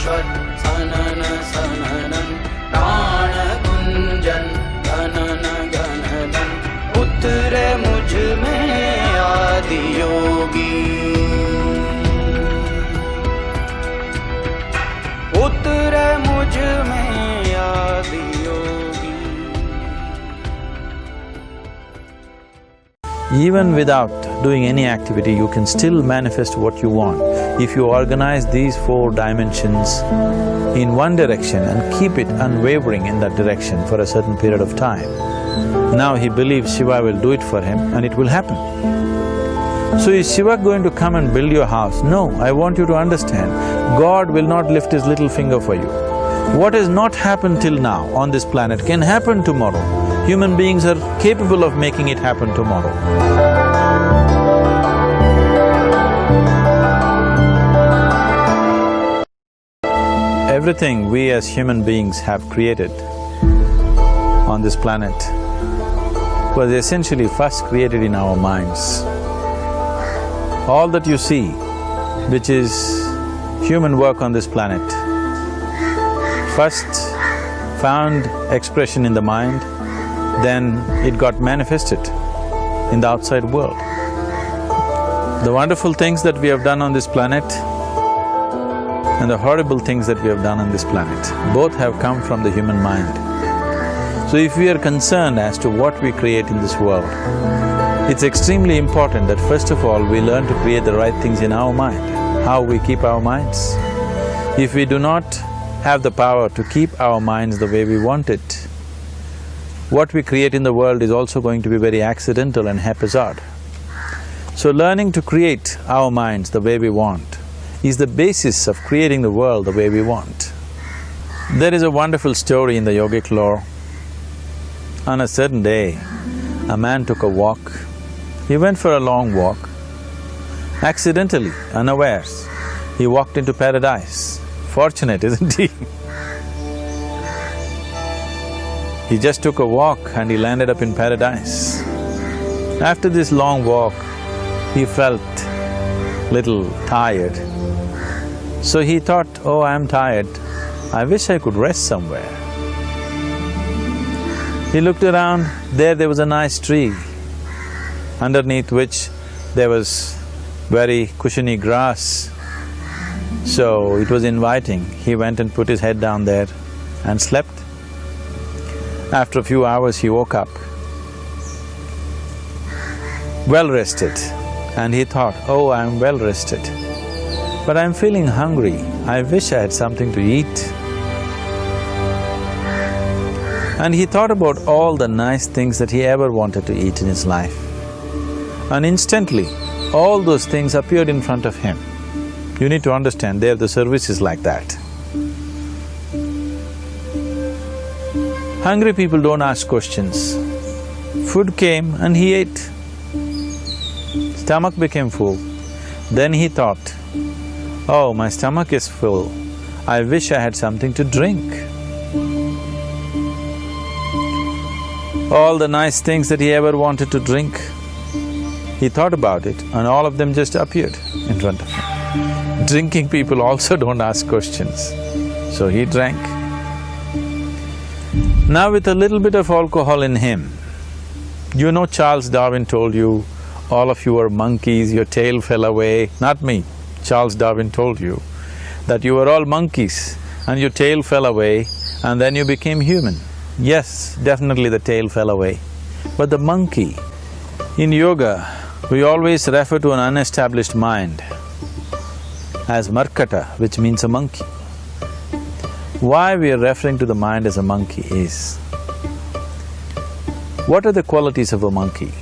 शाश्वत सनन सननन प्राण गुंजन गणन गणन उतरे मुझ में आदि योगी उतरे मुझ में आदि योगी। Even without doing any activity, you can still manifest what you want if you organize these 4 dimensions in one direction and keep it unwavering in that direction for a certain period of time. Now he believes Shiva will do it for him and it will happen. So is Shiva going to come and build your house? No, I want you to understand, God will not lift his little finger for you. What has not happened till now on this planet can happen tomorrow. Human beings are capable of making it happen tomorrow. Everything we as human beings have created on this planet was essentially first created in our minds. All that you see, which is human work on this planet, first found expression in the mind, then it got manifested in the outside world. The wonderful things that we have done on this planet and the horrible things that we have done on this planet, both have come from the human mind. So if we are concerned as to what we create in this world, it's extremely important that first of all we learn to create the right things in our mind, how we keep our minds. If we do not have the power to keep our minds the way we want it, what we create in the world is also going to be very accidental and haphazard. So learning to create our minds the way we want is the basis of creating the world the way we want. There is a wonderful story in the yogic lore. On a certain day, a man took a walk. He went for a long walk. Accidentally, unawares, he walked into paradise. Fortunate, isn't he? He just took a walk and he landed up in paradise. After this long walk, he felt little tired. So he thought, oh, I'm tired, I wish I could rest somewhere. He looked around, there was a nice tree, underneath which there was very cushiony grass. So it was inviting. He went and put his head down there and slept. After a few hours he woke up, well rested, and he thought, oh, I'm well rested, but I'm feeling hungry, I wish I had something to eat. And he thought about all the nice things that he ever wanted to eat in his life. And instantly, all those things appeared in front of him. You need to understand, there the service is like that. Hungry people don't ask questions. Food came and he ate. Stomach became full. Then he thought, oh, my stomach is full, I wish I had something to drink. All the nice things that he ever wanted to drink, he thought about it and all of them just appeared in front of him. Drinking people also don't ask questions, so he drank. Now with a little bit of alcohol in him, you know Charles Darwin told you, all of you are monkeys, your tail fell away. Not me, Charles Darwin told you that you were all monkeys and your tail fell away and then you became human. Yes, definitely the tail fell away. But the monkey, in yoga, we always refer to an unestablished mind as markata, which means a monkey. Why we are referring to the mind as a monkey is, what are the qualities of a monkey?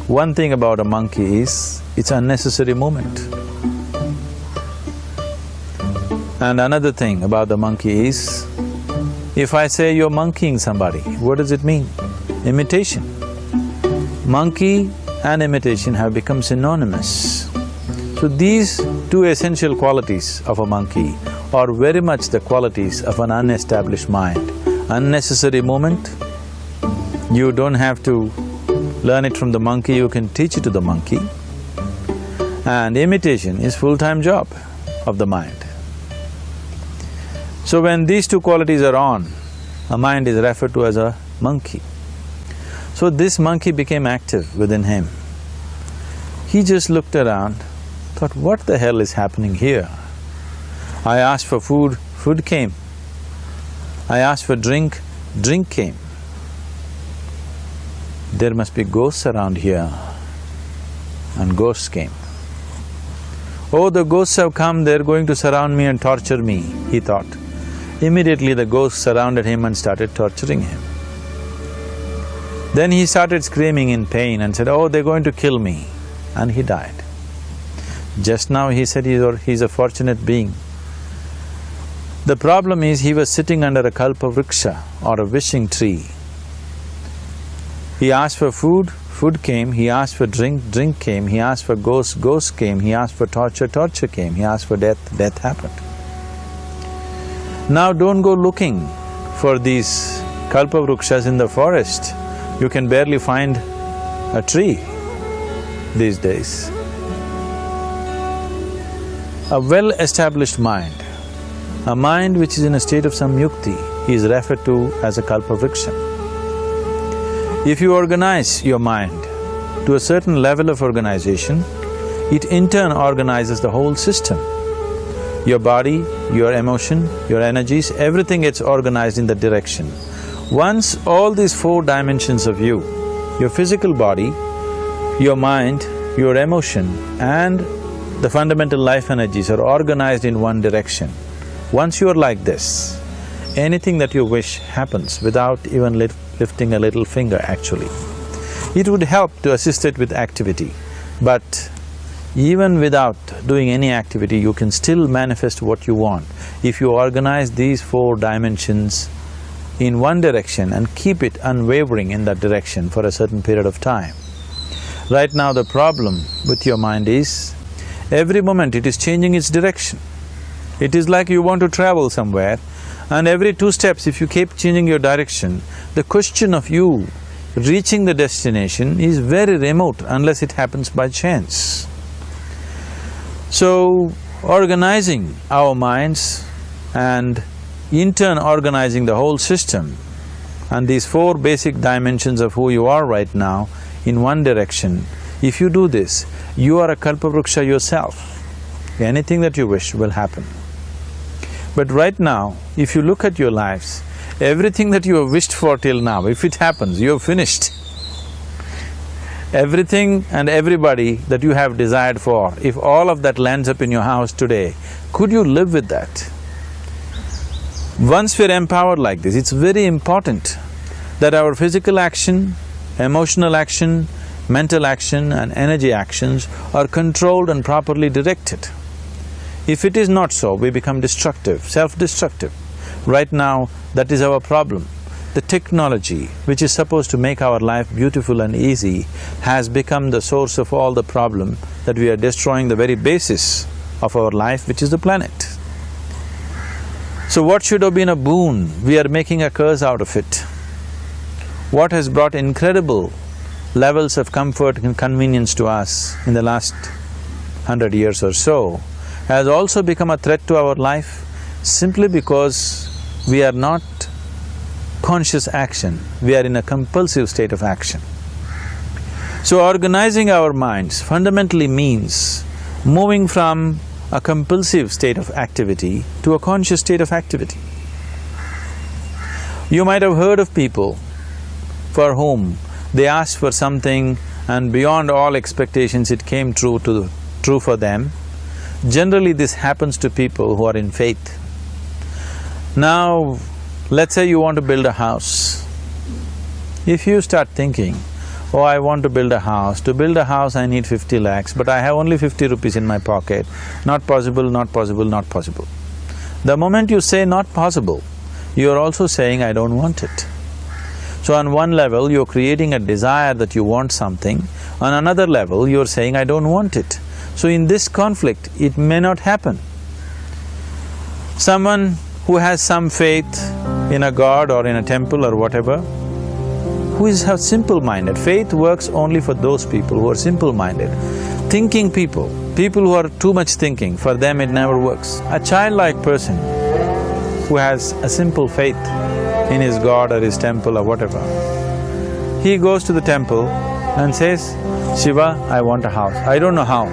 One thing about a monkey is, it's unnecessary movement. And another thing about the monkey is, if I say you're monkeying somebody, what does it mean? Imitation. Monkey and imitation have become synonymous. So these two essential qualities of a monkey are very much the qualities of an unestablished mind. Unnecessary movement, you don't have to learn it from the monkey, you can teach it to the monkey. And imitation is full-time job of the mind. So when these two qualities are on, a mind is referred to as a monkey. So this monkey became active within him. He just looked around, thought, what the hell is happening here? I asked for food, food came. I asked for drink, drink came. There must be ghosts around here, and ghosts came. Oh, the ghosts have come, they're going to surround me and torture me, he thought. Immediately the ghosts surrounded him and started torturing him. Then he started screaming in pain and said, oh, they're going to kill me, and he died. Just now he said he's a fortunate being. The problem is he was sitting under a kalpa vriksha or a wishing tree. He asked for food, food came. He asked for drink, drink came. He asked for ghost, ghost came. He asked for torture, torture came. He asked for death, death happened. Now don't go looking for these kalpa vrikshas in the forest. You can barely find a tree these days. A well-established mind, a mind which is in a state of samyukti, is referred to as a kalpa vriksha. If you organize your mind to a certain level of organization, it in turn organizes the whole system. Your body, your emotion, your energies, everything gets organized in that direction. Once all these four dimensions of you, your physical body, your mind, your emotion and the fundamental life energies are organized in one direction. Once you are like this, anything that you wish happens without even lifting a little finger actually. It would help to assist it with activity, but even without doing any activity, you can still manifest what you want if you organize these four dimensions in one direction and keep it unwavering in that direction for a certain period of time. Right now the problem with your mind is, every moment it is changing its direction. It is like you want to travel somewhere and every 2 steps if you keep changing your direction, the question of you reaching the destination is very remote unless it happens by chance. So, organizing our minds and in turn organizing the whole system and these 4 basic dimensions of who you are right now in one direction, if you do this, you are a kalpa vriksha yourself. Anything that you wish will happen. But right now, if you look at your lives, everything that you have wished for till now, if it happens, you have finished. Everything and everybody that you have desired for, if all of that lands up in your house today, could you live with that? Once we're empowered like this, it's very important that our physical action, emotional action, mental action and energy actions are controlled and properly directed. If it is not so, we become destructive, self-destructive. Right now, that is our problem. The technology, which is supposed to make our life beautiful and easy, has become the source of all the problem that we are destroying the very basis of our life, which is the planet. So what should have been a boon, we are making a curse out of it. What has brought incredible levels of comfort and convenience to us in the last 100 years or so has also become a threat to our life simply because we are not conscious action, we are in a compulsive state of action. So organizing our minds fundamentally means moving from a compulsive state of activity to a conscious state of activity. You might have heard of people for whom they asked for something and beyond all expectations it came true for them. Generally this happens to people who are in faith. Now, let's say you want to build a house. If you start thinking, oh, I want to build a house. To build a house I need 50 lakhs, but I have only 50 rupees in my pocket. Not possible, not possible, not possible. The moment you say not possible, you are also saying I don't want it. So on one level, you're creating a desire that you want something, on another level, you're saying I don't want it. So in this conflict, it may not happen. Someone who has some faith in a god or in a temple or whatever, who is simple-minded. Faith works only for those people who are simple-minded. Thinking people who are too much thinking, for them it never works. A childlike person who has a simple faith in his god or his temple or whatever. He goes to the temple and says, Shiva, I want a house. I don't know how,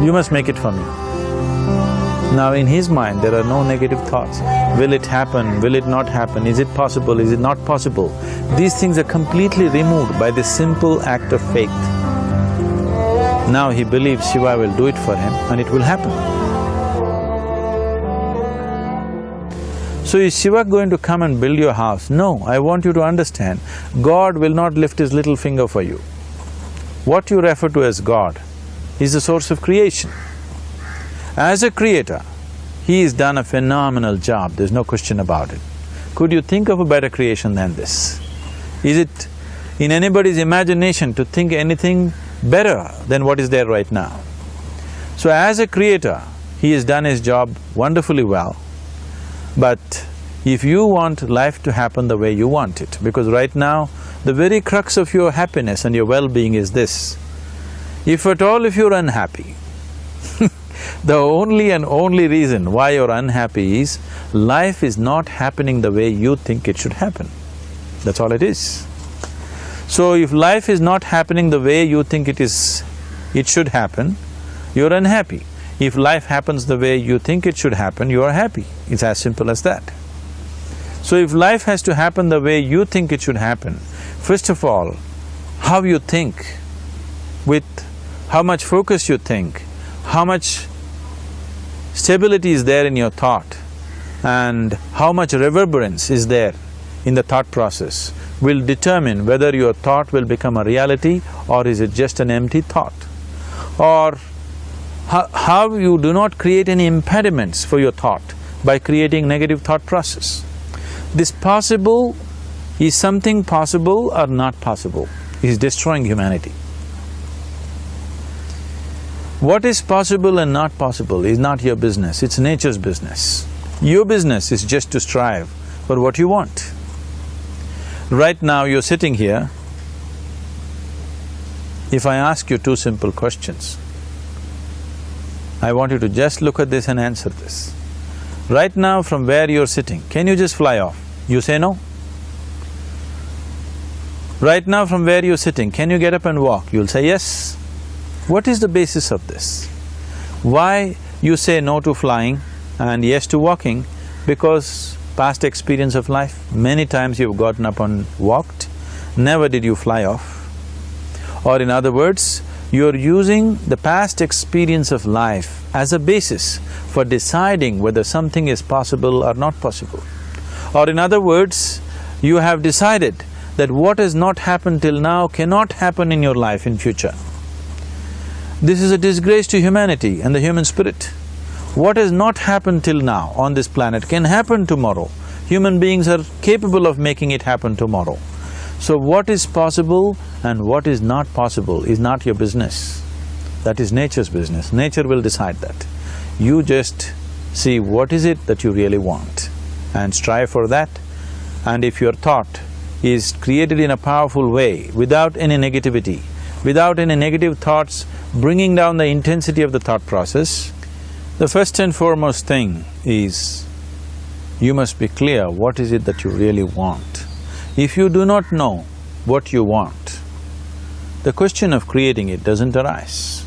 you must make it for me. Now in his mind there are no negative thoughts. Will it happen? Will it not happen? Is it possible? Is it not possible? These things are completely removed by this simple act of faith. Now he believes Shiva will do it for him and it will happen. So is Shiva going to come and build your house? No, I want you to understand, God will not lift his little finger for you. What you refer to as God is the source of creation. As a creator, he has done a phenomenal job, there's no question about it. Could you think of a better creation than this? Is it in anybody's imagination to think anything better than what is there right now? So as a creator, he has done his job wonderfully well. But if you want life to happen the way you want it, because right now, the very crux of your happiness and your well-being is this. If at all if you're unhappy, the only and only reason why you're unhappy is life is not happening the way you think it should happen. That's all it is. So if life is not happening the way you think it should happen, you're unhappy. If life happens the way you think it should happen, you are happy. It's as simple as that. So if life has to happen the way you think it should happen, first of all, how you think, with how much focus you think, how much stability is there in your thought, and how much reverberance is there in the thought process will determine whether your thought will become a reality or is it just an empty thought. Or how you do not create any impediments for your thought by creating negative thought process. This possible is something possible or not possible, is destroying humanity. What is possible and not possible is not your business, it's nature's business. Your business is just to strive for what you want. Right now you're sitting here, if I ask you two simple questions, I want you to just look at this and answer this. Right now from where you're sitting, can you just fly off? You say no. Right now from where you're sitting, can you get up and walk? You'll say yes. What is the basis of this? Why you say no to flying and yes to walking? Because past experience of life, many times you've gotten up and walked, never did you fly off. Or in other words, you're using the past experience of life as a basis for deciding whether something is possible or not possible. Or in other words, you have decided that what has not happened till now cannot happen in your life in future. This is a disgrace to humanity and the human spirit. What has not happened till now on this planet can happen tomorrow. Human beings are capable of making it happen tomorrow. So what is possible and what is not possible is not your business. That is nature's business. Nature will decide that. You just see what is it that you really want and strive for that. And if your thought is created in a powerful way, without any negativity, without any negative thoughts bringing down the intensity of the thought process, the first and foremost thing is you must be clear what is it that you really want. If you do not know what you want, the question of creating it doesn't arise.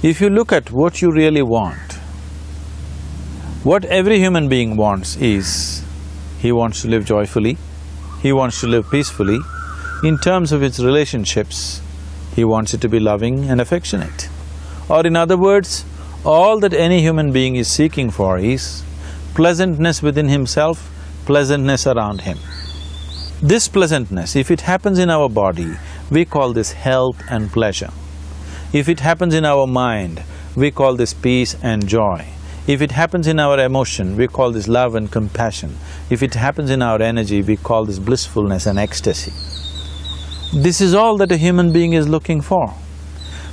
If you look at what you really want, what every human being wants is, he wants to live joyfully, he wants to live peacefully. In terms of its relationships, he wants it to be loving and affectionate. Or in other words, all that any human being is seeking for is pleasantness within himself, pleasantness around him. This pleasantness, if it happens in our body, we call this health and pleasure. If it happens in our mind, we call this peace and joy. If it happens in our emotion, we call this love and compassion. If it happens in our energy, we call this blissfulness and ecstasy. This is all that a human being is looking for.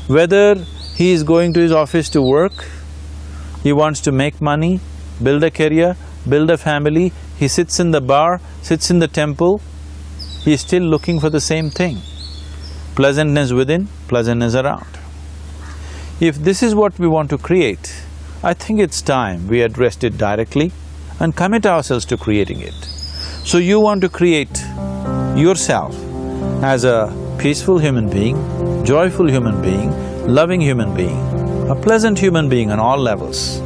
Whether he is going to his office to work, he wants to make money, build a career, build a family, he sits in the bar, sits in the temple, he is still looking for the same thing. Pleasantness within, pleasantness around. If this is what we want to create, I think it's time we addressed it directly and commit ourselves to creating it. So you want to create yourself as a peaceful human being, joyful human being, loving human being, a pleasant human being on all levels.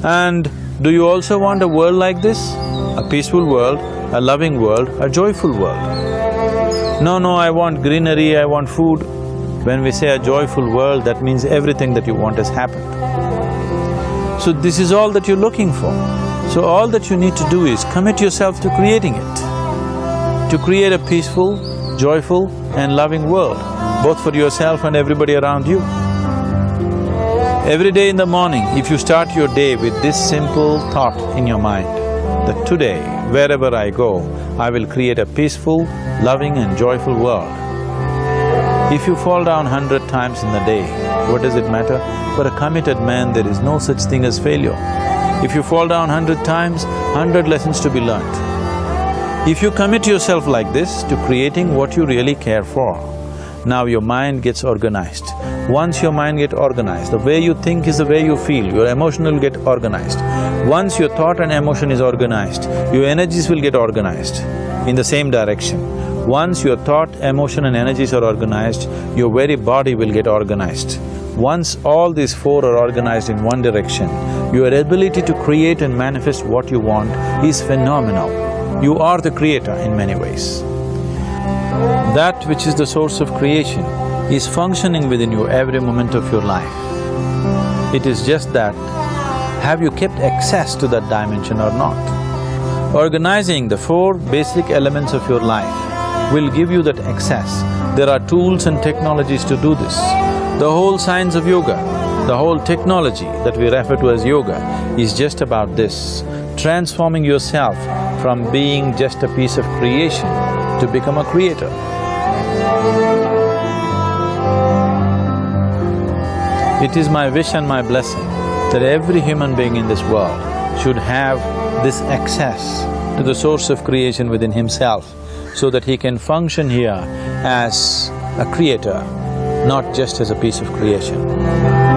And do you also want a world like this? A peaceful world, a loving world, a joyful world? No, I want greenery, I want food. When we say a joyful world, that means everything that you want has happened. So this is all that you're looking for. So all that you need to do is commit yourself to creating it, to create a peaceful, joyful and loving world, both for yourself and everybody around you. Every day in the morning, if you start your day with this simple thought in your mind, that today, wherever I go, I will create a peaceful, loving and joyful world. If you fall down 100 times in the day, what does it matter? For a committed man, there is no such thing as failure. If you fall down 100 times, 100 lessons to be learnt. If you commit yourself like this to creating what you really care for, now your mind gets organized. Once your mind gets organized, the way you think is the way you feel, your emotion will get organized. Once your thought and emotion is organized, your energies will get organized in the same direction. Once your thought, emotion and energies are organized, your very body will get organized. Once all these four are organized in one direction, your ability to create and manifest what you want is phenomenal. You are the creator in many ways. That which is the source of creation is functioning within you every moment of your life. It is just that, have you kept access to that dimension or not? Organizing the four basic elements of your life will give you that access. There are tools and technologies to do this. The whole science of yoga, the whole technology that we refer to as yoga is just about this, transforming yourself from being just a piece of creation to become a creator. It is my wish and my blessing that every human being in this world should have this access to the source of creation within himself so that he can function here as a creator, not just as a piece of creation.